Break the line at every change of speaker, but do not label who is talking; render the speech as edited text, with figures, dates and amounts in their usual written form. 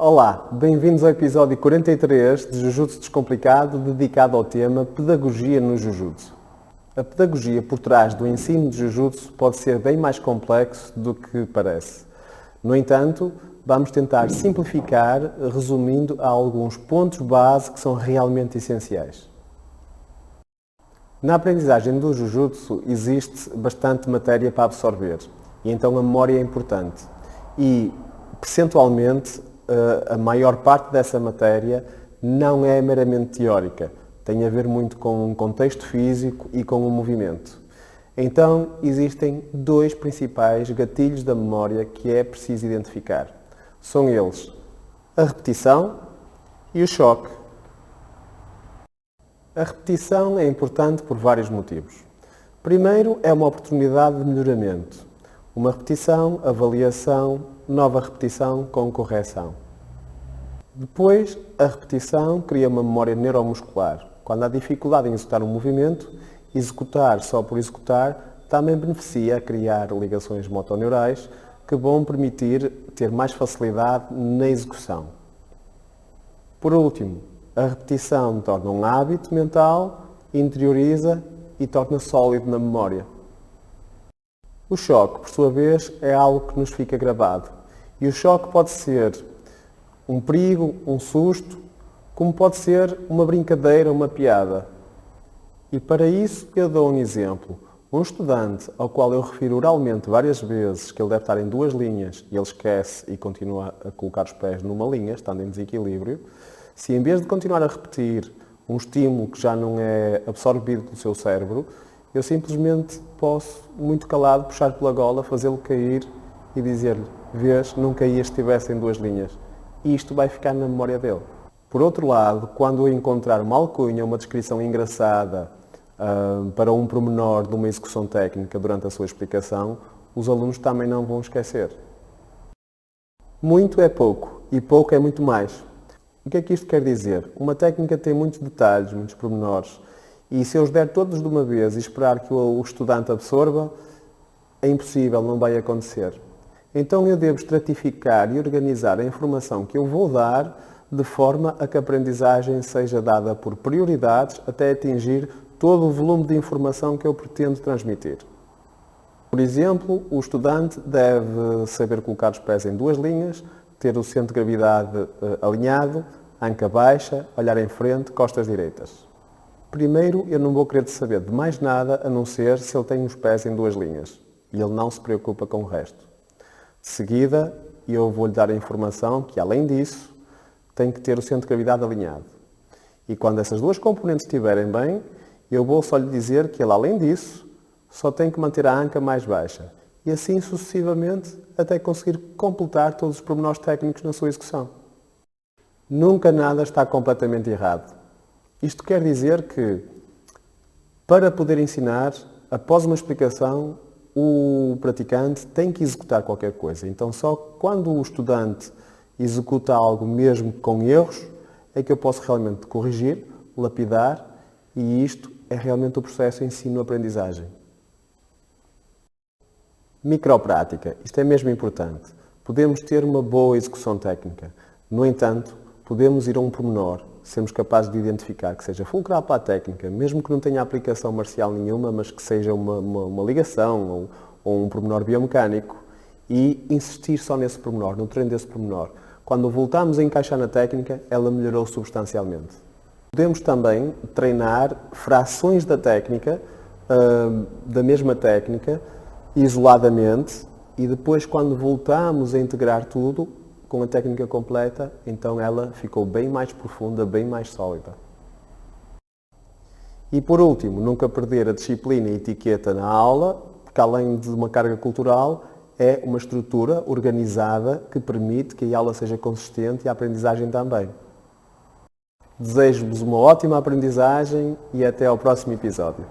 Olá, bem-vindos ao episódio 43 de Jujutsu Descomplicado, dedicado ao tema Pedagogia no Jujutsu. A pedagogia por trás do ensino de Jujutsu pode ser bem mais complexo do que parece. No entanto, vamos tentar simplificar, resumindo a alguns pontos base que são realmente essenciais. Na aprendizagem do Jujutsu existe bastante matéria para absorver, e então a memória é importante. E, percentualmente, a maior parte dessa matéria não é meramente teórica, tem a ver muito com o contexto físico e com o movimento. Então, existem dois principais gatilhos da memória que é preciso identificar. São eles a repetição e o choque. A repetição é importante por vários motivos. Primeiro, é uma oportunidade de melhoramento. Uma repetição, avaliação, nova repetição com correção. Depois, a repetição cria uma memória neuromuscular. Quando há dificuldade em executar um movimento, executar só por executar também beneficia a criar ligações motoneurais que vão permitir ter mais facilidade na execução. Por último, a repetição torna um hábito mental, interioriza e torna sólido na memória. O choque, por sua vez, é algo que nos fica gravado. E o choque pode ser um perigo, um susto, como pode ser uma brincadeira, uma piada. E para isso eu dou um exemplo. Um estudante ao qual eu refiro oralmente várias vezes que ele deve estar em duas linhas e ele esquece e continua a colocar os pés numa linha, estando em desequilíbrio, se em vez de continuar a repetir um estímulo que já não é absorvido pelo seu cérebro, eu simplesmente posso, muito calado, puxar pela gola, fazê-lo cair e dizer-lhe: vês, não caías se estivesse em duas linhas. E isto vai ficar na memória dele. Por outro lado, quando eu encontrar uma alcunha, uma descrição engraçada para um pormenor de uma execução técnica durante a sua explicação, os alunos também não vão esquecer. Muito é pouco e pouco é muito mais. O que é que isto quer dizer? Uma técnica tem muitos detalhes, muitos pormenores, e se eu os der todos de uma vez e esperar que o estudante absorva, é impossível, não vai acontecer. Então eu devo estratificar e organizar a informação que eu vou dar de forma a que a aprendizagem seja dada por prioridades até atingir todo o volume de informação que eu pretendo transmitir. Por exemplo, o estudante deve saber colocar os pés em duas linhas, ter o centro de gravidade alinhado, anca baixa, olhar em frente, costas direitas. Primeiro, eu não vou querer saber de mais nada a não ser se ele tem os pés em duas linhas e ele não se preocupa com o resto. De seguida, eu vou-lhe dar a informação que, além disso, tem que ter o centro de gravidade alinhado. E quando essas duas componentes estiverem bem, eu vou só lhe dizer que ele, além disso, só tem que manter a anca mais baixa. E assim sucessivamente, até conseguir completar todos os pormenores técnicos na sua execução. Nunca nada está completamente errado. Isto quer dizer que, para poder ensinar, após uma explicação, o praticante tem que executar qualquer coisa. Então, só quando o estudante executa algo mesmo com erros, é que eu posso realmente corrigir, lapidar, e isto é realmente o processo ensino-aprendizagem. Microprática. Isto é mesmo importante. Podemos ter uma boa execução técnica. No entanto, podemos ir a um pormenor, sermos capazes de identificar que seja fulcral para a técnica, mesmo que não tenha aplicação marcial nenhuma, mas que seja uma ligação ou um pormenor biomecânico, e insistir só nesse pormenor, no treino desse pormenor. Quando voltamos a encaixar na técnica, ela melhorou substancialmente. Podemos também treinar frações da técnica, da mesma técnica, isoladamente, e depois, quando voltamos a integrar tudo com a técnica completa, então ela ficou bem mais profunda, bem mais sólida. E por último, nunca perder a disciplina e etiqueta na aula, porque além de uma carga cultural, é uma estrutura organizada que permite que a aula seja consistente e a aprendizagem também. Desejo-vos uma ótima aprendizagem e até ao próximo episódio.